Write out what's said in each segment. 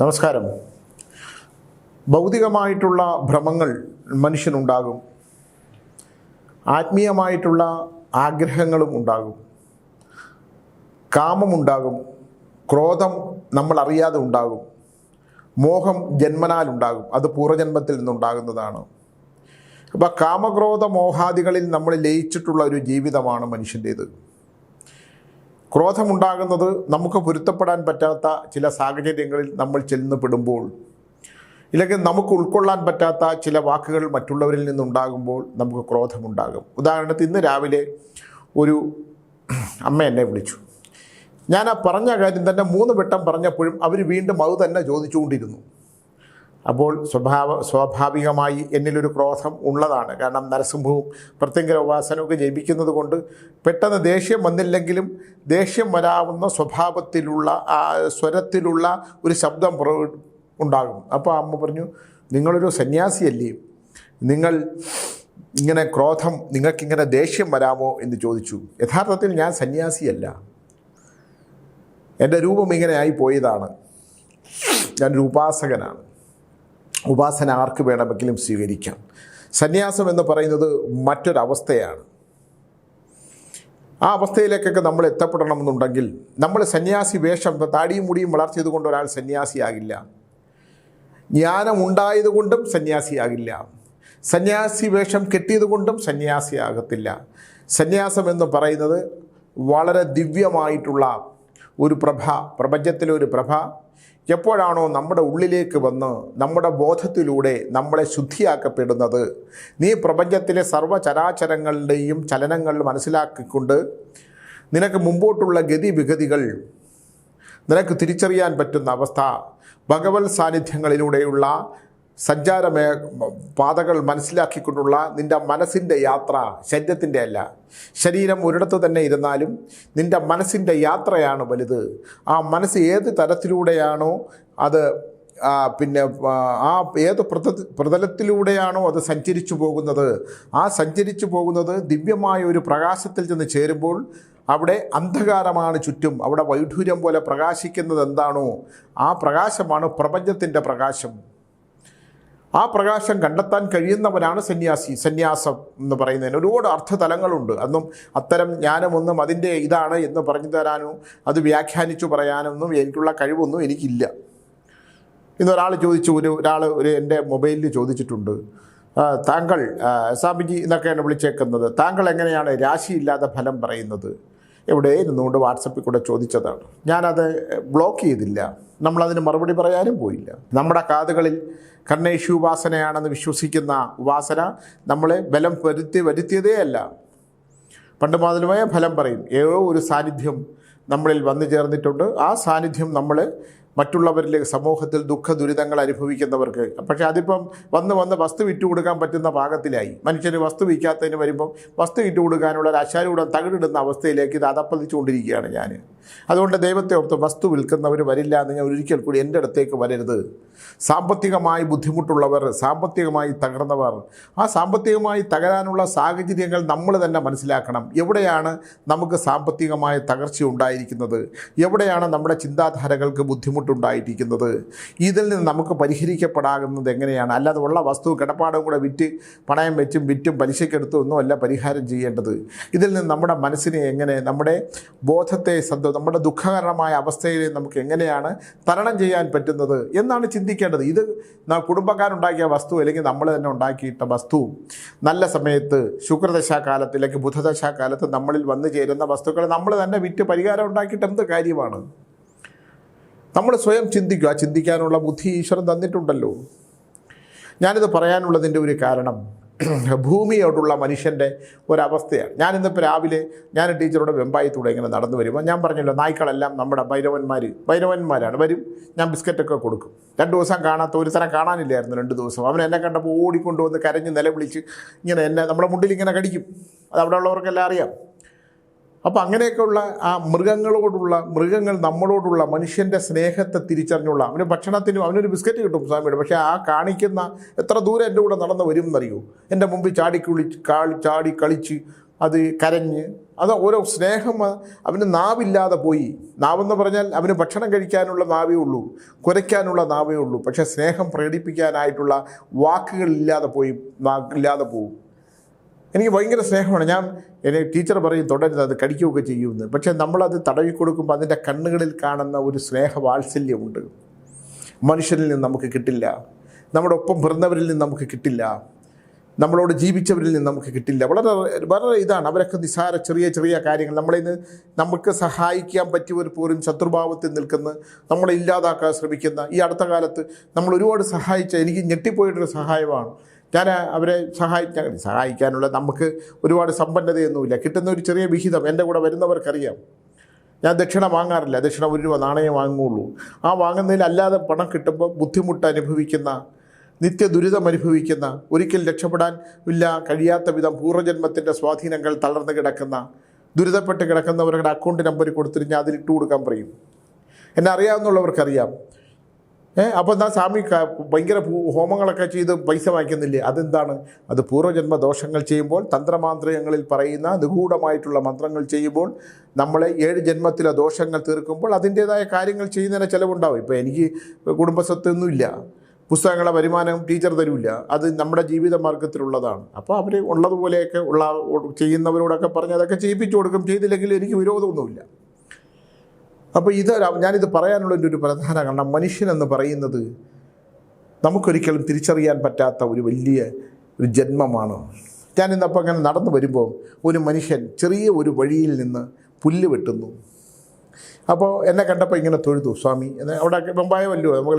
നമസ്കാരം. ഭൗതികമായിട്ടുള്ള ഭ്രമങ്ങൾ മനുഷ്യനുണ്ടാകും, ആത്മീയമായിട്ടുള്ള ആഗ്രഹങ്ങളും ഉണ്ടാകും, കാമമുണ്ടാകും, ക്രോധം നമ്മൾ അറിയാതെ ഉണ്ടാകും, മോഹം ജന്മനാലുണ്ടാകും, അത് പൂർവ്വജന്മത്തിൽ നിന്നുണ്ടാകുന്നതാണ്. അപ്പോൾ കാമക്രോധ മോഹാദികളിൽ നമ്മൾ ലയിച്ചിട്ടുള്ള ഒരു ജീവിതമാണ് മനുഷ്യൻ്റേത്. ക്രോധമുണ്ടാകുന്നത് നമുക്ക് പൊരുത്തപ്പെടാൻ പറ്റാത്ത ചില സാഹചര്യങ്ങളിൽ നമ്മൾ ചെന്ന് പെടുമ്പോൾ, ഇല്ലെങ്കിൽ നമുക്ക് ഉൾക്കൊള്ളാൻ പറ്റാത്ത ചില വാക്കുകൾ മറ്റുള്ളവരിൽ നിന്നുണ്ടാകുമ്പോൾ നമുക്ക് ക്രോധമുണ്ടാകും. ഉദാഹരണത്തിന് ഇന്ന് രാവിലെ ഒരു അമ്മ എന്നെ വിളിച്ചു. ഞാൻ ആ പറഞ്ഞ കാര്യം തന്നെ 3 വട്ടം പറഞ്ഞപ്പോഴും അവർ വീണ്ടും അത് തന്നെ ചോദിച്ചുകൊണ്ടിരുന്നു. അപ്പോൾ സ്വാഭാവികമായി എന്നിലൊരു ക്രോധം ഉള്ളതാണ്. കാരണം നരസിംഹവും പ്രത്യങ്കര ഉപാസനമൊക്കെ ജപിക്കുന്നത് കൊണ്ട് പെട്ടെന്ന് ദേഷ്യം വന്നില്ലെങ്കിലും ദേഷ്യം വരാവുന്ന സ്വഭാവത്തിലുള്ള സ്വരത്തിലുള്ള ഒരു ശബ്ദം ഉണ്ടാകും. അപ്പോൾ അമ്മ പറഞ്ഞു, നിങ്ങളൊരു സന്യാസിയല്ലേ, നിങ്ങൾ ഇങ്ങനെ ക്രോധം, നിങ്ങൾക്കിങ്ങനെ ദേഷ്യം വരാമോ എന്ന് ചോദിച്ചു. യഥാർത്ഥത്തിൽ ഞാൻ സന്യാസിയല്ല, എൻ്റെ രൂപം ഇങ്ങനെ ആയി പോയതാണ്. ഞാനൊരു ഉപാസകനാണ്. ഉപാസന ആർക്ക് വേണമെങ്കിലും സ്വീകരിക്കാം. സന്യാസം എന്ന് പറയുന്നത് മറ്റൊരവസ്ഥയാണ്. ആ അവസ്ഥയിലേക്കൊക്കെ നമ്മൾ എത്തപ്പെടണമെന്നുണ്ടെങ്കിൽ നമ്മൾ സന്യാസി വേഷം, താടിയും മുടിയും വളർത്തിയത് കൊണ്ട് ഒരാൾ സന്യാസിയാകില്ല. ജ്ഞാനം ഉണ്ടായതുകൊണ്ടും സന്യാസിയാകില്ല. സന്യാസി വേഷം കെട്ടിയതുകൊണ്ടും സന്യാസിയാകത്തില്ല. സന്യാസം എന്ന് പറയുന്നത് വളരെ ദിവ്യമായിട്ടുള്ള ഒരു പ്രപഞ്ചത്തിലെ ഒരു പ്രഭ എപ്പോഴാണോ നമ്മുടെ ഉള്ളിലേക്ക് വന്ന് നമ്മുടെ ബോധത്തിലൂടെ നമ്മളെ ശുദ്ധിയാക്കപ്പെടുന്നത്, നീ പ്രപഞ്ചത്തിലെ സർവ്വചരാചരങ്ങളുടെയും ചലനങ്ങൾ മനസ്സിലാക്കിക്കൊണ്ട് നിനക്ക് മുമ്പോട്ടുള്ള ഗതിവിഗതികൾ നിനക്ക് തിരിച്ചറിയാൻ പറ്റുന്ന അവസ്ഥ, ഭഗവത് സാന്നിധ്യങ്ങളിലൂടെയുള്ള പാതകൾ മനസ്സിലാക്കിക്കൊണ്ടുള്ള നിൻ്റെ മനസ്സിൻ്റെ യാത്ര, ശരീരത്തിൻ്റെ അല്ല. ശരീരം ഒരിടത്ത് തന്നെ ഇരുന്നാലും നിൻ്റെ മനസ്സിൻ്റെ യാത്രയാണ് വലുത്. ആ മനസ്സ് ഏത് തരത്തിലൂടെയാണോ അത് ഏത് പ്രതലത്തിലൂടെയാണോ അത് സഞ്ചരിച്ചു പോകുന്നത്, ആ സഞ്ചരിച്ചു പോകുന്നത് ദിവ്യമായ ഒരു പ്രകാശത്തിൽ ചെന്ന് ചേരുമ്പോൾ അവിടെ അന്ധകാരമാണ് ചുറ്റും. അവിടെ വൈഡൂര്യം പോലെ പ്രകാശിക്കുന്നത് എന്താണോ ആ പ്രകാശമാണ് പ്രപഞ്ചത്തിൻ്റെ പ്രകാശം. ആ പ്രകാശം കണ്ടെത്താൻ കഴിയുന്നവനാണ് സന്യാസി. സന്യാസം എന്ന് പറയുന്നതിന് ഒരുപാട് അർത്ഥതലങ്ങളുണ്ട്. അന്നും അത്തരം ജ്ഞാനമൊന്നും അതിൻ്റെ ഇതാണ് എന്ന് പറഞ്ഞു തരാനോ അത് വ്യാഖ്യാനിച്ചു പറയാനൊന്നും എനിക്കുള്ള കഴിവൊന്നും എനിക്കില്ല. ഇന്നൊരാൾ ചോദിച്ചു, ഒരാൾ എൻ്റെ മൊബൈലിൽ ചോദിച്ചിട്ടുണ്ട്, താങ്കൾ സ്വാമിജി എന്നൊക്കെയാണ് വിളിച്ചേക്കുന്നത്, താങ്കൾ എങ്ങനെയാണ് രാശിയില്ലാതെ ഫലം പറയുന്നത്? എവിടെ ഇരുന്നുകൊണ്ട് വാട്സപ്പിൽ കൂടെ ചോദിച്ചതാണ്. ഞാനത് ബ്ലോക്ക് ചെയ്തില്ല, നമ്മളതിന് മറുപടി പറയാനും പോയില്ല. നമ്മുടെ കാതുകളിൽ കർണേഷു ഉപാസനയാണെന്ന് വിശ്വസിക്കുന്ന ഉപാസന നമ്മളെ ബലം വരുത്തിയതേ അല്ല. പണ്ട് മുതലുമായ ഫലം പറയും. ഏതോ ഒരു സാന്നിധ്യം നമ്മളിൽ വന്നു ചേർന്നിട്ടുണ്ട്. ആ സാന്നിധ്യം നമ്മൾ മറ്റുള്ളവരിലെ സമൂഹത്തിൽ ദുഃഖ ദുരിതങ്ങൾ അനുഭവിക്കുന്നവർക്ക്, പക്ഷേ അതിപ്പം വന്ന് വസ്തു വിറ്റുകൊടുക്കാൻ പറ്റുന്ന പാകത്തിലായി. മനുഷ്യന് വസ്തു വിൽക്കാത്തതിന് വരുമ്പം വസ്തു വിറ്റുകൊടുക്കാനുള്ള ഒരു അശാരൂഢം തകിടിടുന്ന അവസ്ഥയിലേക്ക് ഇത് അതപ്പതിച്ചുകൊണ്ടിരിക്കുകയാണ് ഞാൻ. അതുകൊണ്ട് ദൈവത്തെ ഓർത്ത് വസ്തു വിൽക്കുന്നവർ വരില്ല എന്ന് ഞാൻ ഒരിക്കൽ കൂടി എൻ്റെ അടുത്തേക്ക് വരരുത്. സാമ്പത്തികമായി ബുദ്ധിമുട്ടുള്ളവർ, സാമ്പത്തികമായി തകർന്നവർ, ആ സാമ്പത്തികമായി തകരാനുള്ള സാഹചര്യങ്ങൾ നമ്മൾ തന്നെ മനസ്സിലാക്കണം. എവിടെയാണ് നമുക്ക് സാമ്പത്തികമായ തകർച്ച ഉണ്ടായിരിക്കുന്നത്, എവിടെയാണ് നമ്മുടെ ചിന്താധാരകൾക്ക് ബുദ്ധിമുട്ടുണ്ടായിരിക്കുന്നത്, ഇതിൽ നിന്ന് നമുക്ക് പരിഹരിക്കപ്പെടാകുന്നത് എങ്ങനെയാണ്? അല്ലാതെ ഉള്ള വസ്തു കിടപ്പാടും കൂടെ വിറ്റ് പണയം വെച്ചും വിറ്റും പലിശക്കെടുത്തും ഒന്നുമല്ല പരിഹാരം ചെയ്യേണ്ടത്. ഇതിൽ നിന്ന് നമ്മുടെ മനസ്സിനെ എങ്ങനെ, നമ്മുടെ ബോധത്തെ, നമ്മുടെ ദുഃഖകരമായ അവസ്ഥയെ നമുക്ക് എങ്ങനെയാണ് തരണം ചെയ്യാൻ പറ്റുന്നത് എന്നാണ് ചിന്തിക്കേണ്ടത്. ഇത് കുടുംബക്കാരുണ്ടാക്കിയ വസ്തു അല്ലെങ്കിൽ നമ്മൾ തന്നെ ഉണ്ടാക്കിയിട്ട വസ്തു നല്ല സമയത്ത് ശുക്രദശാകാലത്ത് അല്ലെങ്കിൽ ബുധദശാകാലത്ത് നമ്മളിൽ വന്നു ചേരുന്ന വസ്തുക്കൾ നമ്മൾ തന്നെ വിറ്റ് പരിഹാരം ഉണ്ടാക്കിയിട്ട് എന്ത് കാര്യമാണ്? നമ്മൾ സ്വയം ചിന്തിക്കുക. ചിന്തിക്കാനുള്ള ബുദ്ധി ഈശ്വരൻ തന്നിട്ടുണ്ടല്ലോ. ഞാനിത് പറയാനുള്ളതിൻ്റെ ഒരു കാരണം ഭൂമിയോടുള്ള മനുഷ്യൻ്റെ ഒരവസ്ഥയാണ്. ഞാനിന്നിപ്പോൾ രാവിലെ ഞാൻ ടീച്ചറുടെ വെമ്പായത്തൂടെ ഇങ്ങനെ നടന്നു വരുമ്പോൾ ഞാൻ പറഞ്ഞല്ലോ, നായ്ക്കളെല്ലാം നമ്മുടെ ഭൈരവന്മാരാണ്. വരും, ഞാൻ ബിസ്ക്കറ്റൊക്കെ കൊടുക്കും. 2 ദിവസം കാണാത്ത, ഒരു തരം കാണാനില്ലായിരുന്നു 2 ദിവസം. അവൻ എന്നെ കണ്ടപ്പോൾ ഓടിക്കൊണ്ടുവന്ന് കരഞ്ഞ് നിലവിളിച്ച് ഇങ്ങനെ എന്നെ നമ്മുടെ മുണ്ടിൽ ഇങ്ങനെ കടിക്കും. അത് അവിടെ ഉള്ളവർക്കെല്ലാം അറിയാം. അപ്പോൾ അങ്ങനെയൊക്കെയുള്ള ആ മൃഗങ്ങൾ നമ്മളോടുള്ള മനുഷ്യൻ്റെ സ്നേഹത്തെ തിരിച്ചറിഞ്ഞുള്ള, അവന് ഭക്ഷണത്തിനും അവനൊരു ബിസ്ക്കറ്റ് കിട്ടും സ്വാമിയുടെ, പക്ഷേ ആ കാണിക്കുന്ന എത്ര ദൂരം എൻ്റെ കൂടെ നടന്ന് വരും എന്നറിയോ? എൻ്റെ മുമ്പിൽ ചാടി കളിച്ച് അത് കരഞ്ഞ് അത് ഓരോ സ്നേഹം അവന് നാവില്ലാതെ പോയി. നാവെന്ന് പറഞ്ഞാൽ അവന് ഭക്ഷണം കഴിക്കാനുള്ള നാവേ ഉള്ളൂ, കുരയ്ക്കാനുള്ള നാവേ ഉള്ളൂ. പക്ഷേ സ്നേഹം പ്രകടിപ്പിക്കാനായിട്ടുള്ള വാക്കുകളില്ലാതെ പോകും. എനിക്ക് ഭയങ്കര സ്നേഹമാണ്. എന്നെ ടീച്ചർ പറയും തുടരുത്, അത് കടിക്കുകയൊക്കെ ചെയ്യുമെന്ന്. പക്ഷേ നമ്മളത് തടവി കൊടുക്കുമ്പോൾ അതിൻ്റെ കണ്ണുകളിൽ കാണുന്ന ഒരു സ്നേഹവാത്സല്യമുണ്ട്. മനുഷ്യരിൽ നിന്ന് നമുക്ക് കിട്ടില്ല, നമ്മുടെ ഒപ്പം പിറന്നവരിൽ നിന്ന് നമുക്ക് കിട്ടില്ല, നമ്മളോട് ജീവിച്ചവരിൽ നിന്ന് നമുക്ക് കിട്ടില്ല. വളരെ ഇതാണ്. അവരൊക്കെ നിസ്സാര ചെറിയ കാര്യങ്ങൾ നമുക്ക് സഹായിക്കാൻ പറ്റിയവർ പോലും ശത്രുഭാവത്തിൽ നിൽക്കുന്ന, നമ്മളെ ഇല്ലാതാക്കാൻ ശ്രമിക്കുന്ന. ഈ അടുത്ത കാലത്ത് നമ്മൾ ഒരുപാട് സഹായിച്ച, എനിക്ക് ഞെട്ടിപ്പോയിട്ടൊരു സഹായമാണ്. ഞാൻ അവരെ സഹായിക്കാനുള്ള നമുക്ക് ഒരുപാട് സമ്പന്നതയൊന്നുമില്ല. കിട്ടുന്ന ഒരു ചെറിയ വിഹിതം എൻ്റെ കൂടെ വരുന്നവർക്കറിയാം. ഞാൻ ദക്ഷിണ വാങ്ങാറില്ല. ദക്ഷിണ 1 രൂപ നാണയം വാങ്ങുകയുള്ളൂ. ആ വാങ്ങുന്നതിൽ അല്ലാതെ പണം കിട്ടുമ്പോൾ ബുദ്ധിമുട്ട് അനുഭവിക്കുന്ന, നിത്യദുരിതം അനുഭവിക്കുന്ന, ഒരിക്കൽ രക്ഷപ്പെടാൻ കഴിയാത്ത വിധം പൂർവ്വജന്മത്തിൻ്റെ സ്വാധീനങ്ങൾ തളർന്ന് കിടക്കുന്ന, ദുരിതപ്പെട്ട് കിടക്കുന്നവരുടെ അക്കൗണ്ട് നമ്പർ കൊടുത്തിട്ട് അതിലിട്ട് കൊടുക്കാൻ പറയും. എന്നെ അറിയാവുന്നവർക്കറിയാം. അപ്പോൾ എന്താ സ്വാമി ഭയങ്കര ഹോമങ്ങളൊക്കെ ചെയ്ത് പൈസ വാങ്ങിക്കുന്നില്ലേ? അതെന്താണ്? അത് പൂർവ്വജന്മ ദോഷങ്ങൾ ചെയ്യുമ്പോൾ, തന്ത്രമാന്ത്രങ്ങളിൽ പറയുന്ന നിഗൂഢമായിട്ടുള്ള മന്ത്രങ്ങൾ ചെയ്യുമ്പോൾ, നമ്മളെ 7 ജന്മത്തിലെ ദോഷങ്ങൾ തീർക്കുമ്പോൾ അതിൻ്റേതായ കാര്യങ്ങൾ ചെയ്യുന്നതിന് ചിലവുണ്ടാവും. ഇപ്പോൾ എനിക്ക് കുടുംബസ്വത്തൊന്നുമില്ല, പുസ്തകങ്ങളെ വരുമാനം ടീച്ചർ തരില്ല, അത് നമ്മുടെ ജീവിത മാർഗത്തിലുള്ളതാണ്. അപ്പോൾ അവർ ഉള്ളതുപോലെയൊക്കെ ചെയ്യുന്നവരോടൊക്കെ പറഞ്ഞ് അതൊക്കെ ചെയ്യിപ്പിച്ചു കൊടുക്കും. ചെയ്തില്ലെങ്കിൽ എനിക്ക് വിരോധമൊന്നുമില്ല. അപ്പോൾ ഞാനിത് പറയാനുള്ളതിൻ്റെ ഒരു പ്രധാന കാരണം, മനുഷ്യനെന്ന് പറയുന്നത് നമുക്കൊരിക്കലും തിരിച്ചറിയാൻ പറ്റാത്ത ഒരു വലിയ ജന്മമാണ്. ഞാനിന്നപ്പോൾ അങ്ങനെ നടന്നു വരുമ്പോൾ ഒരു മനുഷ്യൻ ചെറിയ ഒരു വഴിയിൽ നിന്ന് പുല്ല് വെട്ടുന്നു. അപ്പോൾ എന്നെ കണ്ടപ്പോൾ ഇങ്ങനെ തൊഴുതു, സ്വാമി അവിടെ മുമ്പായമല്ലോ നമ്മൾ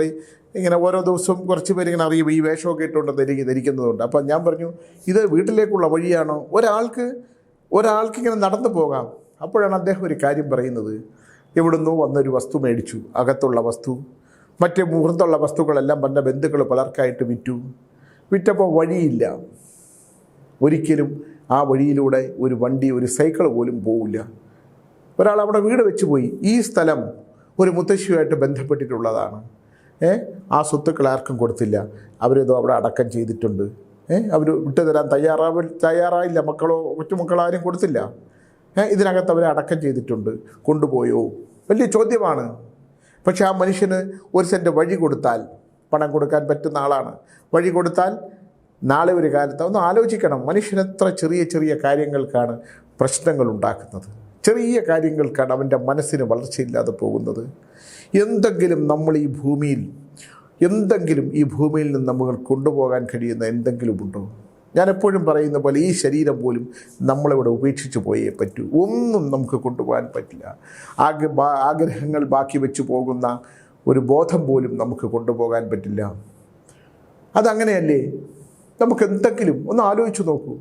ഇങ്ങനെ ഓരോ ദിവസവും കുറച്ച് പേരിങ്ങനെ അറിയും ഈ വേഷമൊക്കെ ഇട്ടുകൊണ്ട് ധരിക്കുന്നതുകൊണ്ട്. അപ്പം ഞാൻ പറഞ്ഞു, ഇത് വീട്ടിലേക്കുള്ള വഴിയാണോ? ഒരാൾക്ക് ഇങ്ങനെ നടന്നു പോകാം. അപ്പോഴാണ് അദ്ദേഹം ഒരു കാര്യം പറയുന്നത്. എവിടുന്നോ വന്നൊരു വസ്തു മേടിച്ചു, അകത്തുള്ള വസ്തു, മറ്റേ മുഹൂർത്തമുള്ള വസ്തുക്കളെല്ലാം എൻ്റെ ബന്ധുക്കൾ പലർക്കായിട്ട് വിറ്റപ്പോൾ വഴിയില്ല. ഒരിക്കലും ആ വഴിയിലൂടെ ഒരു വണ്ടി, ഒരു സൈക്കിൾ പോലും പോവില്ല. ഒരാൾ അവിടെ വീട് വെച്ച് പോയി. ഈ സ്ഥലം ഒരു മുത്തശ്ശിയുമായിട്ട് ബന്ധപ്പെട്ടിട്ടുള്ളതാണ്. ആ സ്വത്തുക്കൾ ആർക്കും കൊടുത്തില്ല. അവരിതോ അവിടെ അടക്കം ചെയ്തിട്ടുണ്ട്. അവർ വിട്ടുതരാൻ തയ്യാറായില്ല. മക്കളോ കൊച്ചുമക്കളോ ആരും കൊടുത്തില്ല. ഇതിനകത്ത് അവരെ അടക്കം ചെയ്തിട്ടുണ്ട്. കൊണ്ടുപോയോ? വലിയ ചോദ്യമാണ്. പക്ഷെ ആ മനുഷ്യന് 1 സെൻറ്റ് വഴി കൊടുത്താൽ, പണം കൊടുക്കാൻ പറ്റുന്ന ആളാണ്, വഴി കൊടുത്താൽ നാളെ ഒരു കാലത്ത് ഒന്ന് ആലോചിക്കണം. മനുഷ്യൻ എത്ര ചെറിയ കാര്യങ്ങൾക്കാണ് പ്രശ്നങ്ങൾ ഉണ്ടാക്കുന്നത്. ചെറിയ കാര്യങ്ങൾക്കാണ് അവൻ്റെ മനസ്സിന് വളർച്ചയില്ലാതെ പോകുന്നത്. എന്തെങ്കിലും ഈ ഭൂമിയിൽ നിന്ന് നമ്മൾ കൊണ്ടുപോകാൻ കഴിയുന്ന എന്തെങ്കിലും ഉണ്ടോ? ഞാൻ എപ്പോഴും പറയുന്ന പോലെ ഈ ശരീരം പോലും നമ്മളിവിടെ ഉപേക്ഷിച്ച് പോയേ പറ്റൂ. ഒന്നും നമുക്ക് കൊണ്ടുപോകാൻ പറ്റില്ല. ആഗ്രഹങ്ങൾ ബാക്കി വെച്ച് പോകുന്ന ഒരു ബോധം പോലും നമുക്ക് കൊണ്ടുപോകാൻ പറ്റില്ല. അതങ്ങനെയല്ലേ? നമുക്ക് എന്തെങ്കിലും ഒന്ന് ആലോചിച്ച് നോക്കൂ.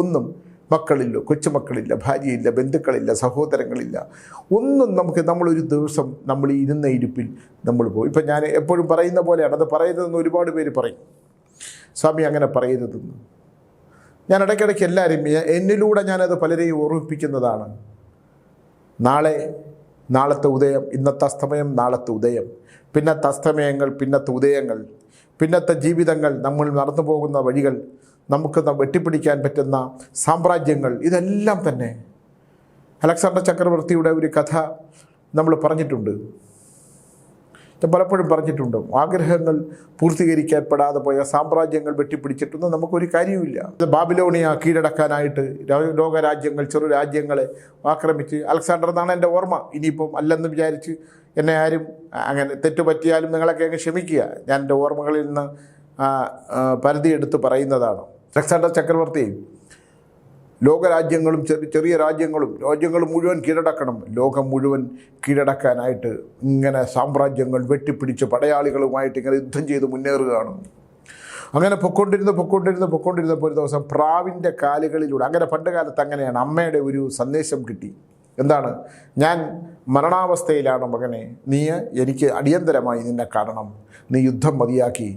ഒന്നും മക്കളില്ല, കൊച്ചുമക്കളില്ല, ഭാര്യയില്ല, ബന്ധുക്കളില്ല, സഹോദരങ്ങളില്ല, ഒന്നും നമ്മളൊരു ദിവസം നമ്മൾ ഇരുന്ന ഇരിപ്പിൽ നമ്മൾ പോകും. ഇപ്പം ഞാൻ എപ്പോഴും പറയുന്ന പോലെയാണ്, അത് പറയരുതെന്ന് ഒരുപാട് പേര് പറയും. സ്വാമി അങ്ങനെ പറയരുതെന്ന് ഞാൻ ഇടയ്ക്കിടയ്ക്ക് എല്ലാവരും എന്നിലൂടെ ഞാനത് പലരെയും ഓർമ്മിപ്പിക്കുന്നതാണ്. നാളത്തെ ഉദയം, ഇന്നത്തെ അസ്തമയം, നാളത്തെ ഉദയം, പിന്നത്തെ അസ്തമയങ്ങൾ, പിന്നത്തെ ഉദയങ്ങൾ, പിന്നത്തെ ജീവിതങ്ങൾ, നമ്മൾ നടന്നു പോകുന്ന വഴികൾ, നമുക്ക് വെട്ടിപ്പിടിക്കാൻ പറ്റുന്ന സാമ്രാജ്യങ്ങൾ, ഇതെല്ലാം തന്നെ അലക്സാണ്ടർ ചക്രവർത്തിയുടെ ഒരു കഥ നമ്മൾ പറഞ്ഞിട്ടുണ്ട്. പലപ്പോഴും പറഞ്ഞിട്ടുണ്ട്. ആഗ്രഹങ്ങൾ പൂർത്തീകരിക്കപ്പെടാതെ പോയ സാമ്രാജ്യങ്ങൾ വെട്ടിപ്പിടിച്ചിട്ടൊന്നും നമുക്കൊരു കാര്യവുമില്ല. ബാബിലോണിയ കീഴടക്കാനായിട്ട് ലോകരാജ്യങ്ങൾ, ചെറു രാജ്യങ്ങളെ ആക്രമിച്ച്, അലക്സാണ്ടർ എന്നാണ് എൻ്റെ ഓർമ്മ, ഇനിയിപ്പം അല്ലെന്ന് വിചാരിച്ച് എന്നെ ആരും അങ്ങനെ തെറ്റുപറ്റിയാലും നിങ്ങളൊക്കെ അങ്ങ് ക്ഷമിക്കുക. ഞാൻ എൻ്റെ ഓർമ്മകളിൽ നിന്ന് പരിധിയെടുത്ത് പറയുന്നതാണ്. അലക്സാണ്ടർ ചക്രവർത്തി ലോകരാജ്യങ്ങളും ചെറിയ രാജ്യങ്ങളും മുഴുവൻ കീഴടക്കണം. ലോകം മുഴുവൻ കീഴടക്കാനായിട്ട് ഇങ്ങനെ സാമ്രാജ്യങ്ങൾ വെട്ടിപ്പിടിച്ച് പടയാളികളുമായിട്ട് ഇങ്ങനെ യുദ്ധം ചെയ്ത് മുന്നേറുകയാണ്. അങ്ങനെ പൊക്കൊണ്ടിരുന്നപ്പോൾ ഒരു ദിവസം പ്രാവിൻ്റെ കാലുകളിലൂടെ, അങ്ങനെ പണ്ട് കാലത്ത് അങ്ങനെയാണ്, അമ്മയുടെ ഒരു സന്ദേശം കിട്ടി. എന്താണ്? ഞാൻ മരണാവസ്ഥയിലാണ് മകനെ, എനിക്ക് അടിയന്തരമായി നിന്നെ കാണണം, നീ യുദ്ധം മതിയാക്കി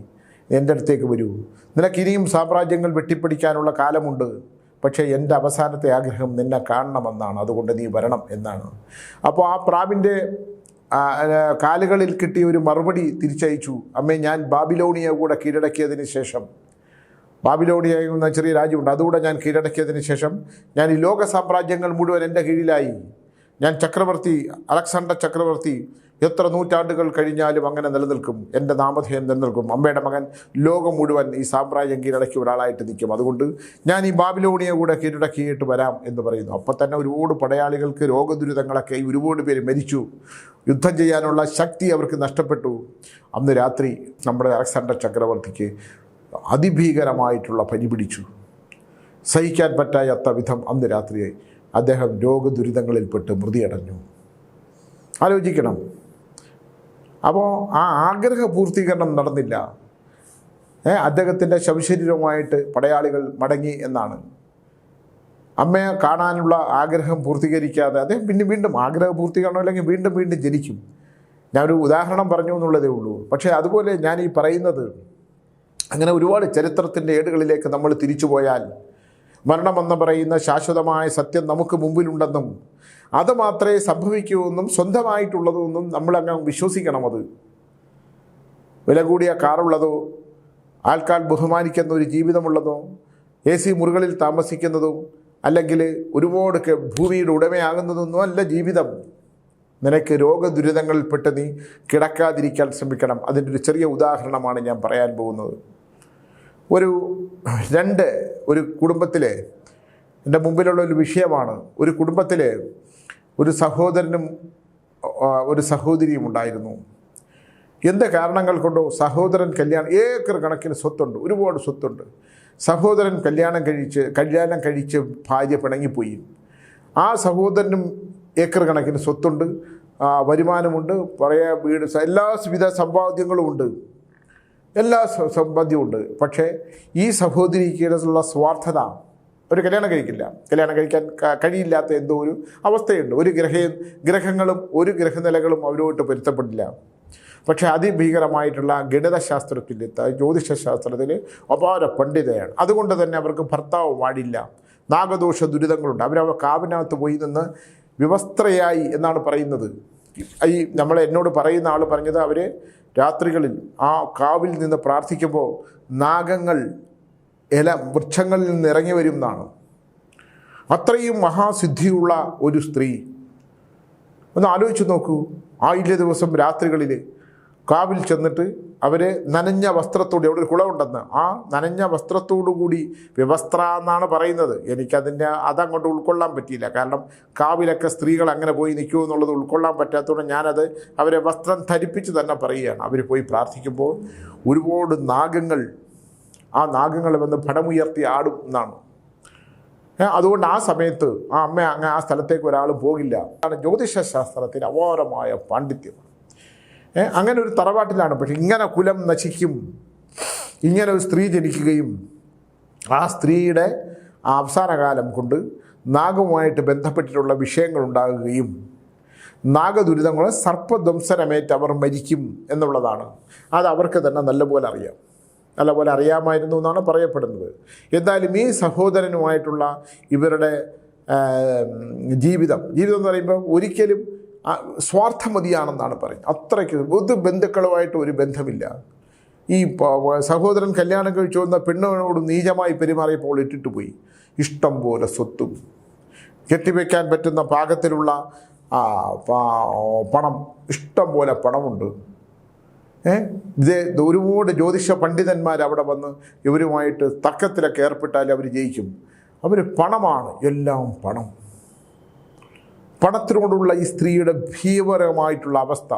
എൻ്റെ അടുത്തേക്ക് വരൂ, നിനക്കിനിയും സാമ്രാജ്യങ്ങൾ വെട്ടിപ്പിടിക്കാനുള്ള കാലമുണ്ട്, പക്ഷേ എൻ്റെ അവസാനത്തെ ആഗ്രഹം നിന്നെ കാണണമെന്നാണ്, അതുകൊണ്ട് നീ വരണം എന്നാണ്. അപ്പോൾ ആ പ്രാവിൻ്റെ കാലുകളിൽ കിട്ടിയ ഒരു മറുപടി തിരിച്ചയച്ചു. അമ്മേ, ഞാൻ ബാബിലോണിയ കൂടെ കീഴടക്കിയതിന് ശേഷം ബാബിലോണിയ എന്ന ചെറിയ രാജ്യമുണ്ട്, അതുകൂടെ ഞാൻ കീഴടക്കിയതിന് ശേഷം ഞാൻ ഈ ലോക സാമ്രാജ്യങ്ങൾ മുഴുവൻ എൻ്റെ കീഴിലായി. ഞാൻ ചക്രവർത്തി, അലക്സാണ്ടർ ചക്രവർത്തി എത്ര നൂറ്റാണ്ടുകൾ കഴിഞ്ഞാലും അങ്ങനെ നിലനിൽക്കും, എൻ്റെ നാമധേയം നിലനിൽക്കും. അമ്മയുടെ മകൻ ലോകം മുഴുവൻ ഈ സാമ്രാജ്യം കീഴടക്കിയ ഒരാളായിട്ട് നിൽക്കും. അതുകൊണ്ട് ഞാൻ ഈ ബാബിലോണിയ കൂടെ കീഴടക്കിയിട്ട് വരാം എന്ന് പറയുന്നു. അപ്പം തന്നെ ഒരുപാട് പടയാളികൾക്ക് രോഗദുരിതങ്ങളൊക്കെ, ഒരുപാട് പേര് മരിച്ചു, യുദ്ധം ചെയ്യാനുള്ള ശക്തി അവർക്ക് നഷ്ടപ്പെട്ടു. അന്ന് രാത്രി നമ്മുടെ അലക്സാണ്ടർ ചക്രവർത്തിക്ക് അതിഭീകരമായിട്ടുള്ള പനി പിടിച്ചു. സഹിക്കാൻ പറ്റാത്ത വിധം അന്ന് രാത്രി അദ്ദേഹം രോഗദുരിതങ്ങളിൽപ്പെട്ട് മൃതിയടഞ്ഞു. ആലോചിക്കണം. അപ്പോൾ ആ ആഗ്രഹ പൂർത്തീകരണം നടന്നില്ല. അദ്ദേഹത്തിൻ്റെ ശവശരീരവുമായിട്ട് പടയാളികൾ മടങ്ങി എന്നാണ്. അമ്മയെ കാണാനുള്ള ആഗ്രഹം പൂർത്തീകരിക്കാതെ അദ്ദേഹം വീണ്ടും ആഗ്രഹ പൂർത്തീകരണം അല്ലെങ്കിൽ വീണ്ടും വീണ്ടും ജനിക്കും. ഞാനൊരു ഉദാഹരണം പറഞ്ഞു എന്നുള്ളതേ ഉള്ളൂ. പക്ഷേ അതുപോലെ ഞാൻ ഈ പറയുന്നത്, അങ്ങനെ ഒരുപാട് ചരിത്രത്തിൻ്റെ ഏടുകളിലേക്ക് നമ്മൾ തിരിച്ചു പോയാൽ മരണമെന്ന് പറയുന്ന ശാശ്വതമായ സത്യം നമുക്ക് മുമ്പിലുണ്ടെന്നും അത് മാത്രമേ സംഭവിക്കൂ എന്നും സ്വന്തമായിട്ടുള്ളതെന്നും നമ്മളങ്ങ് വിശ്വസിക്കണം. അത് വില കൂടിയ കാറുള്ളതോ, ആൾക്കാർ ബഹുമാനിക്കുന്ന ഒരു ജീവിതമുള്ളതോ, AC മുറികളിൽ താമസിക്കുന്നതോ, അല്ലെങ്കിൽ ഒരുപാട് ഭൂമിയുടെ ഉടമയാകുന്നതൊന്നും അല്ല ജീവിതം. നിനക്ക് രോഗദുരിതങ്ങളിൽപ്പെട്ട് നീ കിടക്കാതിരിക്കാൻ ശ്രമിക്കണം. അതിൻ്റെ ഒരു ചെറിയ ഉദാഹരണമാണ് ഞാൻ പറയാൻ പോകുന്നത്. ഒരു കുടുംബത്തിലെ, എൻ്റെ മുമ്പിലുള്ള ഒരു വിഷയമാണ്. ഒരു കുടുംബത്തിലെ ഒരു സഹോദരനും ഒരു സഹോദരിയും ഉണ്ടായിരുന്നു. എന്ത് കാരണങ്ങൾ കൊണ്ടോ സഹോദരൻ ഏക്കർ കണക്കിന് സ്വത്തുണ്ട്, ഒരുപാട് സ്വത്തുണ്ട്. സഹോദരൻ കല്യാണം കഴിച്ച് ഭാര്യ പിണങ്ങിപ്പോയി. ആ സഹോദരനും ഏക്കർ കണക്കിന് സ്വത്തുണ്ട്, വരുമാനമുണ്ട്, പഴയ വീട്, എല്ലാവിധ സമ്പാദ്യങ്ങളുമുണ്ട്, എല്ലാ സമ്പാദ്യമുണ്ട്. പക്ഷേ ഈ സഹോദരിക്കുള്ള സ്വാർത്ഥത, ഒരു കല്യാണം കഴിക്കാൻ കഴിയില്ലാത്ത എന്തോ ഒരു അവസ്ഥയുണ്ട്. ഒരു ഗ്രഹങ്ങളും ഒരു ഗ്രഹനിലകളും അവരോട്ട് പൊരുത്തപ്പെടില്ല. പക്ഷേ അതിഭീകരമായിട്ടുള്ള ഗണിതശാസ്ത്രത്തിൽ, ജ്യോതിഷശാസ്ത്രത്തിൽ അപാര പണ്ഡിതയാണ്. അതുകൊണ്ട് തന്നെ അവർക്ക് ഭർത്താവ് പാടില്ല, നാഗദോഷ ദുരിതങ്ങളുണ്ട്. അവർ കാവിനകത്ത് പോയി നിന്ന് വിവസ്ത്രയായി എന്നാണ് പറയുന്നത്. എന്നോട് പറയുന്ന ആൾ പറഞ്ഞത്, അവർ രാത്രികളിൽ ആ കാവിൽ നിന്ന് പ്രാർത്ഥിക്കുമ്പോൾ നാഗങ്ങൾ വൃക്ഷങ്ങളിൽ നിന്ന് ഇറങ്ങി വരും എന്നാണ്. അത്രയും മഹാസിദ്ധിയുള്ള ഒരു സ്ത്രീ. ഒന്ന് ആലോചിച്ച് നോക്കൂ. ആയില്യ ദിവസം രാത്രികളിൽ കാവിൽ ചെന്നിട്ട് അവർ നനഞ്ഞ വസ്ത്രത്തോടെ, അവിടെ ഒരു കുളമുണ്ടെന്ന്, ആ നനഞ്ഞ വസ്ത്രത്തോടു കൂടി, വ്യവസ്ത്ര എന്നാണ് പറയുന്നത്, അതങ്ങോട്ട് ഉൾക്കൊള്ളാൻ പറ്റിയില്ല. കാരണം കാവിലൊക്കെ സ്ത്രീകൾ അങ്ങനെ പോയി നിൽക്കുമോ എന്നുള്ളത് ഉൾക്കൊള്ളാൻ പറ്റാത്തതുകൊണ്ട് ഞാനത് അവരെ വസ്ത്രം ധരിപ്പിച്ച് തന്നെ പറയുകയാണ്. അവർ പോയി പ്രാർത്ഥിക്കുമ്പോൾ ഒരുപാട് നാഗങ്ങൾ, ആ നാഗങ്ങൾ വന്ന് ഭടമുയർത്തി ആടും എന്നാണ്. അതുകൊണ്ട് ആ സമയത്ത് ആ അമ്മ ആ സ്ഥലത്തേക്ക് ഒരാൾ പോകില്ല. ജ്യോതിഷശാസ്ത്രത്തിന് അപാരമായ പാണ്ഡിത്യം. അങ്ങനെ ഒരു തറവാട്ടിലാണ്. പക്ഷെ ഇങ്ങനെ കുലം നശിക്കും, ഇങ്ങനെ ഒരു സ്ത്രീ ജനിക്കുകയും ആ സ്ത്രീയുടെ അവസാനകാലം കൊണ്ട് നാഗവുമായിട്ട് ബന്ധപ്പെട്ടിട്ടുള്ള വിഷയങ്ങൾ ഉണ്ടാകുകയും നാഗദുരിതങ്ങൾ സർപ്പധ്വംസനമേറ്റ് അവർ മരിക്കും എന്നുള്ളതാണ്. അത് അവർക്ക് തന്നെ നല്ലപോലെ അറിയാമായിരുന്നു എന്നാണ് പറയപ്പെടുന്നത്. എന്തായാലും ഈ സഹോദരനുമായിട്ടുള്ള ഇവരുടെ ജീവിതം എന്ന് പറയുമ്പോൾ ഒരിക്കലും സ്വാർത്ഥമതിയാണെന്നാണ് പറയുന്നത്. അത്രയ്ക്ക് ഒരു ബന്ധുക്കളുമായിട്ട് ഒരു ബന്ധമില്ല. ഈ സഹോദരൻ കല്യാണം കഴിച്ചു വന്ന പെണ്ണിനോട് നീചമായി പെരുമാറിയപ്പോൾ ഇട്ടിട്ട് പോയി. ഇഷ്ടം പോലെ സ്വത്തും, കെട്ടിവെക്കാൻ പറ്റുന്ന പാകത്തിലുള്ള പണം, ഇഷ്ടം പോലെ പണമുണ്ട്. ഒരുപാട് ജ്യോതിഷ പണ്ഡിതന്മാർ അവിടെ വന്ന് ഇവരുമായിട്ട് തർക്കത്തിലൊക്കെ ഏർപ്പെട്ടാൽ അവർ ജയിക്കും. പണമാണ്, എല്ലാം പണം. പണത്തിനോടുള്ള ഈ സ്ത്രീയുടെ ഭീകരമായിട്ടുള്ള അവസ്ഥ.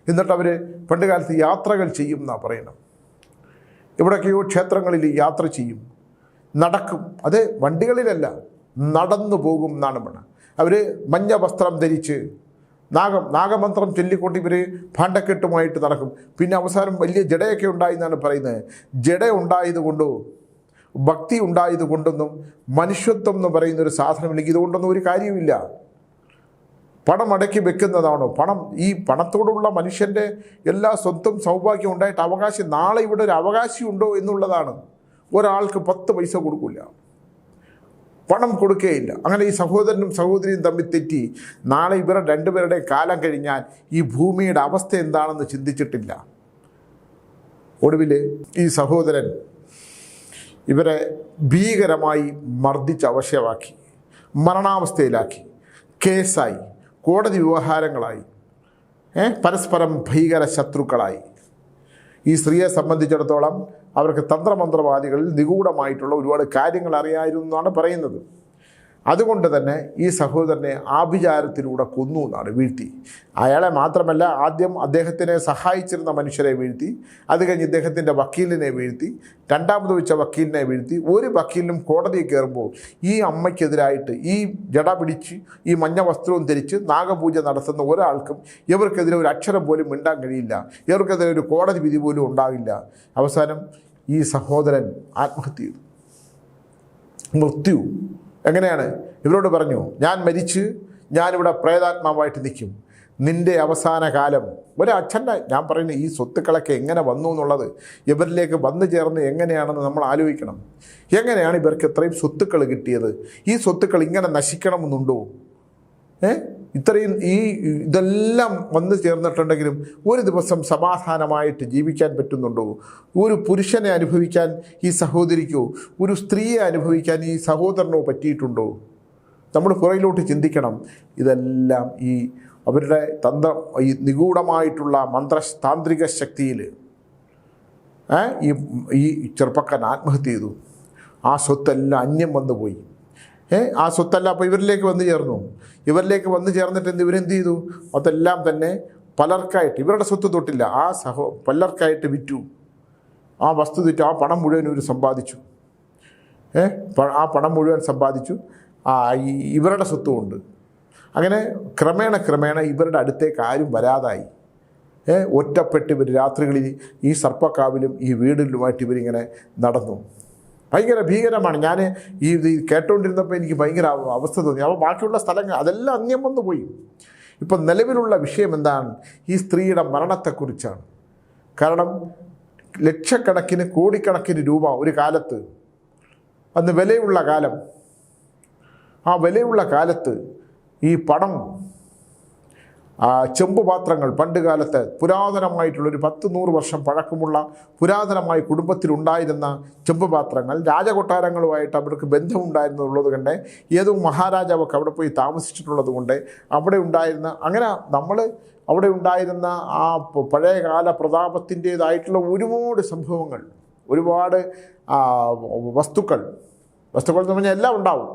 എന്നിട്ട് അവർ പണ്ടുകാലത്ത് യാത്രകൾ ചെയ്യും എന്നാണ് പറയുന്നത്. എവിടൊക്കെയോ ക്ഷേത്രങ്ങളിൽ യാത്ര ചെയ്യും, നടക്കും. അത് വണ്ടികളിലല്ല, നടന്നു പോകും എന്നാണ് പറയുന്നത്. അവർ മഞ്ഞ വസ്ത്രം ധരിച്ച് നാഗമന്ത്രം ചൊല്ലിക്കൊണ്ട് ഇവർ ഭാണ്ഡക്കെട്ടുമായിട്ട് നടക്കും. പിന്നെ അവസാനം വലിയ ജടയൊക്കെ ഉണ്ടായി എന്നാണ് പറയുന്നത്. ജട ഉണ്ടായതുകൊണ്ടോ ഭക്തി ഉണ്ടായതുകൊണ്ടൊന്നും മനുഷ്യത്വം എന്ന് പറയുന്നൊരു സാധനമില്ലെങ്കിൽ ഇതുകൊണ്ടൊന്നും ഒരു കാര്യമില്ല. പണം അടക്കി വെക്കുന്നതാണോ പണം? ഈ പണത്തോടുള്ള മനുഷ്യൻ്റെ എല്ലാ സ്വത്തും സൗഭാഗ്യം ഉണ്ടായിട്ട് അവകാശം, നാളെ ഇവിടെ ഒരു അവകാശി ഉണ്ടോ എന്നുള്ളതാണ്. ഒരാൾക്ക് 10 പൈസ കൊടുക്കില്ല, പണം കൊടുക്കുകയില്ല. അങ്ങനെ ഈ സഹോദരനും സഹോദരിയും തമ്മിൽ തെറ്റി നാളെ ഇവരുടെ രണ്ടുപേരുടെ കാലം കഴിഞ്ഞാൽ ഈ ഭൂമിയുടെ അവസ്ഥ എന്താണെന്ന് ചിന്തിച്ചിട്ടില്ല. ഒടുവിൽ ഈ സഹോദരൻ ഇവരെ ഭീകരമായി മർദ്ദിച്ച് അവശയാക്കി, മരണാവസ്ഥയിലാക്കി, കേസായി, കോടതി വ്യവഹാരങ്ങളായി, പരസ്പരം ഭീകര ശത്രുക്കളായി. ഈ സ്ത്രീയെ സംബന്ധിച്ചിടത്തോളം അവർക്ക് തന്ത്രമന്ത്രവാദികളിൽ നിഗൂഢമായിട്ടുള്ള ഒരുപാട് കാര്യങ്ങൾ അറിയായിരുന്നു എന്നാണ് പറയുന്നത്. അതുകൊണ്ട് തന്നെ ഈ സഹോദരനെ ആഭിചാരത്തിലൂടെ കൊന്നു എന്നാണ്, വീഴ്ത്തി. അയാളെ മാത്രമല്ല, ആദ്യം അദ്ദേഹത്തിനെ സഹായിച്ചിരുന്ന മനുഷ്യരെ വീഴ്ത്തി, അത് കഴിഞ്ഞ് ഇദ്ദേഹത്തിൻ്റെ വക്കീലിനെ വീഴ്ത്തി, രണ്ടാമത് വെച്ച വക്കീലിനെ വീഴ്ത്തി. ഒരു വക്കീലിനും കോടതിയിൽ കയറുമ്പോൾ ഈ അമ്മയ്ക്കെതിരായിട്ട് ഈ ജട പിടിച്ച് ഈ മഞ്ഞ വസ്ത്രവും ധരിച്ച് നാഗപൂജ നടത്തുന്ന ഒരാൾക്കും ഇവർക്കെതിരെ ഒരു അക്ഷരം പോലും മിണ്ടാൻ കഴിയില്ല, ഇവർക്കെതിരെ ഒരു കോടതി വിധി പോലും ഉണ്ടാകില്ല. അവസാനം ഈ സഹോദരൻ ആത്മഹത്യ ചെയ്തു. മൃത്യു എങ്ങനെയാണ്? ഇവരോട് പറഞ്ഞു, ഞാൻ മരിച്ച് ഞാനിവിടെ പ്രേതാത്മാവായിട്ട് നിൽക്കും, നിൻ്റെ അവസാന കാലം. ഒരച്ഛൻ്റെ, ഞാൻ പറയുന്ന ഈ സ്വത്തുക്കളൊക്കെ എങ്ങനെ വന്നു എന്നുള്ളത് ഇവരിലേക്ക് വന്നു ചേർന്ന് എങ്ങനെയാണെന്ന് നമ്മൾ ആലോചിക്കണം. എങ്ങനെയാണ് ഇവർക്ക് ഇത്രയും സ്വത്തുക്കൾ കിട്ടിയത്? ഈ സ്വത്തുക്കൾ ഇങ്ങനെ നശിക്കണമെന്നുണ്ടോ? ഇത്രയും ഇതെല്ലാം വന്നു ചേർന്നിട്ടുണ്ടെങ്കിലും ഒരു ദിവസം സമാധാനമായിട്ട് ജീവിക്കാൻ പറ്റുന്നുണ്ടോ? ഒരു പുരുഷനെ അനുഭവിക്കാൻ ഈ സഹോദരിക്കോ, ഒരു സ്ത്രീയെ അനുഭവിക്കാൻ ഈ സഹോദരനോ പറ്റിയിട്ടുണ്ടോ? നമ്മൾ പുറയിലോട്ട് ചിന്തിക്കണം. ഇതെല്ലാം ഈ അവരുടെ ഈ നിഗൂഢമായിട്ടുള്ള താന്ത്രിക ശക്തിയിൽ ഈ ചെറുപ്പക്കാരൻ ആത്മഹത്യ ചെയ്തു. ആ സ്വത്തെല്ലാം അന്യം വന്നു പോയി. ആ സ്വത്തെല്ലാം അപ്പോൾ ഇവരിലേക്ക് വന്നു ചേർന്നു. ഇവരിലേക്ക് വന്നു ചേർന്നിട്ട് ഇവരെന്ത് ചെയ്തു? അതെല്ലാം തന്നെ പലർക്കായിട്ട്, ഇവരുടെ സ്വത്ത് തൊട്ടില്ല, പലർക്കായിട്ട് വിറ്റു. ആ വസ്തു വിറ്റു. ആ പണം മുഴുവൻ ഇവർ സമ്പാദിച്ചു. ആ പണം മുഴുവൻ സമ്പാദിച്ചു. ഇവരുടെ സ്വത്തുമുണ്ട്. അങ്ങനെ ക്രമേണ ഇവരുടെ അടുത്തേക്ക് ആരും വരാതായി. ഒറ്റപ്പെട്ട് ഇവർ രാത്രികളിൽ ഈ സർപ്പക്കാവിലും ഈ വീടിലുമായിട്ട് ഇവരിങ്ങനെ നടന്നു. ഭയങ്കര ഭീകരമാണ്. ഞാൻ ഇത് കേട്ടുകൊണ്ടിരുന്നപ്പോൾ എനിക്ക് ഭയങ്കര അവസ്ഥ തോന്നി. അപ്പോൾ ബാക്കിയുള്ള സ്ഥലങ്ങൾ അതെല്ലാം അന്യം വന്നു പോയി. ഇപ്പം നിലവിലുള്ള വിഷയം എന്താണ്? ഈ സ്ത്രീയുടെ മരണത്തെക്കുറിച്ചാണ്. കാരണം ലക്ഷക്കണക്കിന് കോടിക്കണക്കിന് രൂപ ഒരു കാലത്ത്, അന്ന് വിലയുള്ള കാലം, ആ വിലയുള്ള കാലത്ത് ഈ പണം, ചെമ്പ് പാത്രങ്ങൾ, പണ്ട് കാലത്ത് പുരാതനമായിട്ടുള്ളൊരു 10-100 വർഷം പഴക്കമുള്ള പുരാതനമായി കുടുംബത്തിലുണ്ടായിരുന്ന ചെമ്പ് പാത്രങ്ങൾ, രാജകൊട്ടാരങ്ങളുമായിട്ട് അവർക്ക് ബന്ധമുണ്ടായിരുന്നുള്ളത് കൊണ്ട്, ഏതോ മഹാരാജാവൊക്കെ അവിടെ പോയി താമസിച്ചിട്ടുള്ളത് കൊണ്ട് അവിടെ ഉണ്ടായിരുന്ന, അങ്ങനെ നമ്മൾ അവിടെ ഉണ്ടായിരുന്ന ആ പഴയകാല പ്രതാപത്തിൻ്റേതായിട്ടുള്ള ഒരുപാട് സംഭവങ്ങൾ, ഒരുപാട് വസ്തുക്കൾ എന്ന് പറഞ്ഞാൽ എല്ലാം ഉണ്ടാവും,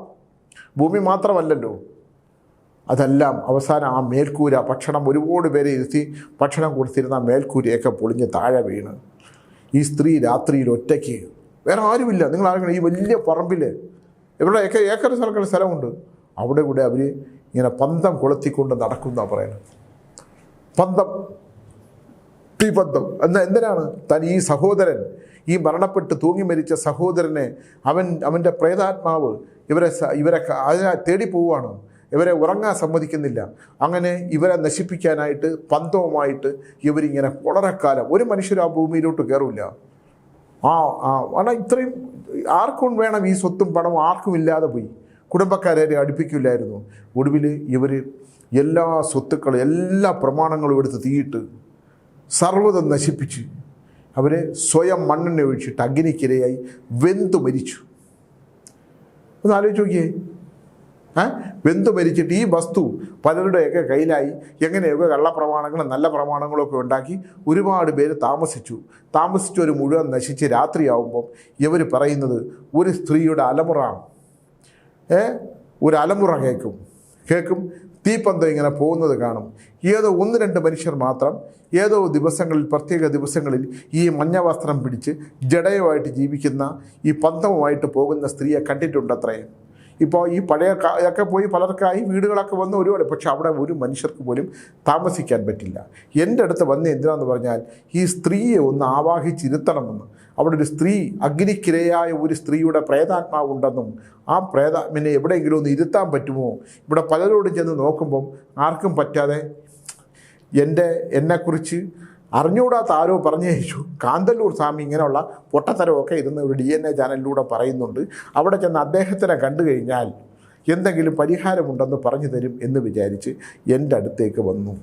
ഭൂമി മാത്രമല്ലല്ലോ. അതെല്ലാം അവസാനം ആ മേൽക്കൂര, ഭക്ഷണം ഒരുപാട് പേരെ ഇരുത്തി ഭക്ഷണം കൊടുത്തിരുന്ന മേൽക്കൂരയൊക്കെ പൊളിഞ്ഞ് താഴെ വീണ് ഈ സ്ത്രീ രാത്രിയിൽ ഒറ്റയ്ക്ക്, വേറെ ആരുമില്ല. നിങ്ങൾ ആരെങ്കിലും ഈ വലിയ പറമ്പിൽ ഇവരുടെ ഏക്കർ സ്ഥലമുണ്ട്, അവിടെ കൂടെ അവർ ഇങ്ങനെ പന്തം കൊളുത്തിക്കൊണ്ട് നടക്കുന്ന പറയുന്നത്. പന്തം, തീപന്തം എന്തിനാണ്? ഈ സഹോദരൻ, ഈ മരണപ്പെട്ട് തൂങ്ങി മരിച്ച സഹോദരനെ അവൻ്റെ പ്രേതാത്മാവ് ഇവരെ അതിനെ തേടി പോവുകയാണ്. ഇവരെ ഉറങ്ങാൻ സമ്മതിക്കുന്നില്ല. അങ്ങനെ ഇവരെ നശിപ്പിക്കാനായിട്ട് പന്തവുമായിട്ട് ഇവരിങ്ങനെ വളരെക്കാലം ഒരു മനുഷ്യർ ആ ഭൂമിയിലോട്ട് കയറില്ല. കാരണം ഇത്രയും ആർക്കും വേണം ഈ സ്വത്തും പണവും, ആർക്കും ഇല്ലാതെ പോയി. കുടുംബക്കാരെ അടുപ്പിക്കില്ലായിരുന്നു. ഒടുവിൽ ഇവർ എല്ലാ സ്വത്തുക്കളും, എല്ലാ പ്രമാണങ്ങളും എടുത്ത് തീയിട്ട് സർവ്വതം നശിപ്പിച്ച് അവരെ സ്വയം മണ്ണെണ്ണ ഒഴിച്ചിട്ട് അഗ്നിക്കിരയായി വെന്തു മരിച്ചു. ഒന്ന് ആലോചിച്ച് നോക്കിയേ. വെന്തു മരിച്ചിട്ട് ഈ വസ്തു പലരുടെയൊക്കെ കയ്യിലായി. എങ്ങനെയൊക്കെ കള്ളപ്രമാണങ്ങളും നല്ല പ്രമാണങ്ങളും ഒക്കെ ഉണ്ടാക്കി ഒരുപാട് പേര് താമസിച്ചൊരു മുഴുവൻ നശിച്ച് രാത്രിയാവുമ്പം ഇവർ പറയുന്നത് ഒരു സ്ത്രീയുടെ ഒരു അലമുറ കേൾക്കും തീപ്പന്തം ഇങ്ങനെ പോകുന്നത് കാണും. ഏതോ 1-2 മനുഷ്യർ മാത്രം ഏതോ ദിവസങ്ങളിൽ, പ്രത്യേക ദിവസങ്ങളിൽ ഈ മഞ്ഞ വസ്ത്രം പിടിച്ച് ജഡയുമായിട്ട് ജീവിക്കുന്ന ഈ പന്തവുമായിട്ട് പോകുന്ന സ്ത്രീയെ കണ്ടിട്ടുണ്ടത്രേ. ഇപ്പോൾ ഈ പഴയൊക്കെ പോയി പലർക്കായി വീടുകളൊക്കെ വന്ന് ഒരുപാട്, പക്ഷെ അവിടെ ഒരു മനുഷ്യർക്ക് പോലും താമസിക്കാൻ പറ്റില്ല. എൻ്റെ അടുത്ത് വന്ന് എന്തിനാന്ന് പറഞ്ഞാൽ ഈ സ്ത്രീയെ ഒന്ന് ആവാഹിച്ചിരുത്തണമെന്ന്. അവിടെ ഒരു സ്ത്രീ, അഗ്നിക്കിരയായ ഒരു സ്ത്രീയുടെ പ്രേതാത്മാവുണ്ടെന്നും ആ പ്രേതാത്മാവിനെ എവിടെയെങ്കിലും ഒന്ന് ഇരുത്താൻ പറ്റുമോ? ഇവിടെ പലരോടും ചെന്ന് നോക്കുമ്പം ആർക്കും പറ്റാതെ എന്നെക്കുറിച്ച് അറിഞ്ഞുകൂടാത്ത ആരോ പറഞ്ഞു അയച്ചു. കാന്തല്ലൂർ സ്വാമി ഇങ്ങനെയുള്ള പൊട്ടത്തരമൊക്കെ ഇരുന്ന് ഒരു DNA ചാനലിലൂടെ പറയുന്നുണ്ട്. അവിടെ ചെന്ന് അദ്ദേഹത്തിനെ കണ്ടു കഴിഞ്ഞാൽ എന്തെങ്കിലും പരിഹാരമുണ്ടെന്ന് പറഞ്ഞു തരും എന്ന് വിചാരിച്ച് എൻ്റെ അടുത്തേക്ക് വന്നു.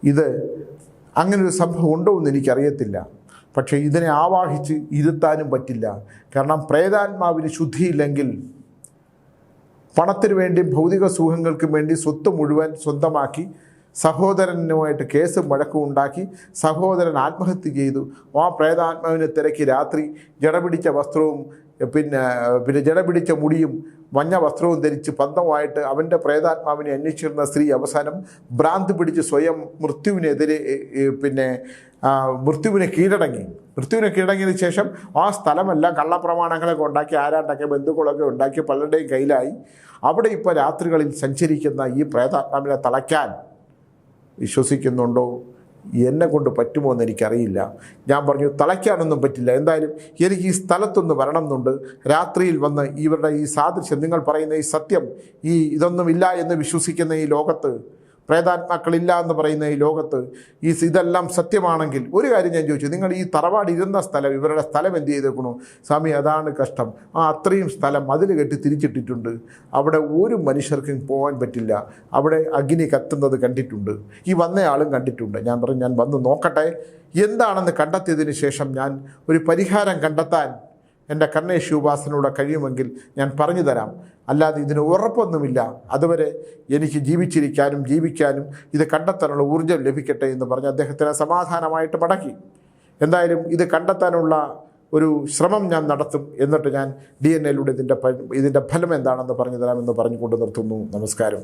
ഇത് അങ്ങനൊരു സംഭവം ഉണ്ടോ എന്ന് എനിക്കറിയത്തില്ല. പക്ഷേ ഇതിനെ ആവാഹിച്ച് ഇരുത്താനും പറ്റില്ല. കാരണം പ്രേതാത്മാവിന് ശുദ്ധിയില്ലെങ്കിൽ പണത്തിന് വേണ്ടി ഭൗതിക സുഖങ്ങൾക്കും വേണ്ടി സ്വത്ത് മുഴുവൻ സ്വന്തമാക്കി സഹോദരനുമായിട്ട് കേസും വഴക്കും ഉണ്ടാക്കി സഹോദരൻ ആത്മഹത്യ ചെയ്തു. ആ പ്രേതാത്മാവിനെ തിരക്കി രാത്രി ജടപിടിച്ച വസ്ത്രവും പിന്നെ ജടപിടിച്ച മുടിയും മഞ്ഞ വസ്ത്രവും ധരിച്ച് പന്തമായിട്ട് അവൻ്റെ പ്രേതാത്മാവിനെ അന്വേഷിച്ചിരുന്ന സ്ത്രീ അവസാനം ഭ്രാന്ത് പിടിച്ച് സ്വയം മൃത്യുവിനെ കീഴടങ്ങിയതിന് ശേഷം ആ സ്ഥലമെല്ലാം കള്ളപ്രമാണങ്ങളൊക്കെ ഉണ്ടാക്കി ആരാണ്ടൊക്കെ ബന്ധുക്കളൊക്കെ ഉണ്ടാക്കി പലരുടെയും കയ്യിലായി. അവിടെ ഇപ്പോൾ രാത്രികളിൽ സഞ്ചരിക്കുന്ന ഈ പ്രേതാത്മാവിനെ തളയ്ക്കാൻ വിശ്വസിക്കുന്നുണ്ടോ? എന്നെ കൊണ്ട് പറ്റുമോ എന്ന് എനിക്കറിയില്ല. ഞാൻ പറഞ്ഞു തളയ്ക്കാനൊന്നും പറ്റില്ല. എന്തായാലും എനിക്ക് ഈ സ്ഥലത്തൊന്ന് വരണം എന്നുണ്ട്. രാത്രിയിൽ വന്ന് ഇവരുടെ ഈ സാദൃശ്യം, നിങ്ങൾ പറയുന്ന ഈ സത്യം, ഇതൊന്നുമില്ല എന്ന് വിശ്വസിക്കുന്ന ഈ ലോകത്ത്, പ്രേതാത്മാക്കളില്ല എന്ന് പറയുന്ന ഈ ലോകത്ത് ഇതെല്ലാം സത്യമാണെങ്കിൽ ഒരു കാര്യം ഞാൻ ചോദിച്ചു, നിങ്ങൾ ഈ തറവാട് ഇരുന്ന സ്ഥലം, ഇവരുടെ സ്ഥലം എന്ത് ചെയ്തേക്കണു? സ്വാമി അതാണ് കഷ്ടം. അത്രയും സ്ഥലം മതിൽ കെട്ടി തിരിച്ചിട്ടിട്ടുണ്ട്. അവിടെ ഒരു മനുഷ്യർക്കും പോകാൻ പറ്റില്ല. അവിടെ അഗ്നി കത്തുന്നത് കണ്ടിട്ടുണ്ട്. ഈ വന്നയാളും കണ്ടിട്ടുണ്ട്. ഞാൻ പറഞ്ഞു ഞാൻ വന്ന് നോക്കട്ടെ, എന്താണെന്ന് കണ്ടെത്തിയതിന് ശേഷം ഞാൻ ഒരു പരിഹാരം കണ്ടെത്താൻ എൻ്റെ കണ്ണേശ് ഉപാസനയുടെ കഴിയുമെങ്കിൽ ഞാൻ പറഞ്ഞു തരാം. അല്ലാതെ ഇതിന് ഉറപ്പൊന്നുമില്ല. അതുവരെ എനിക്ക് ജീവിക്കാനും ഇത് കണ്ടെത്താനുള്ള ഊർജ്ജം ലഭിക്കട്ടെ എന്ന് പറഞ്ഞ് അദ്ദേഹത്തിന് സമാധാനമായിട്ട് മടക്കി. എന്തായാലും ഇത് കണ്ടെത്താനുള്ള ഒരു ശ്രമം ഞാൻ നടത്തും. എന്നിട്ട് ഞാൻ DNA-യിലൂടെ ഇതിൻ്റെ ഫലം എന്താണെന്ന് പറഞ്ഞു തരാമെന്ന് പറഞ്ഞുകൊണ്ട് നിർത്തുന്നു. നമസ്കാരം.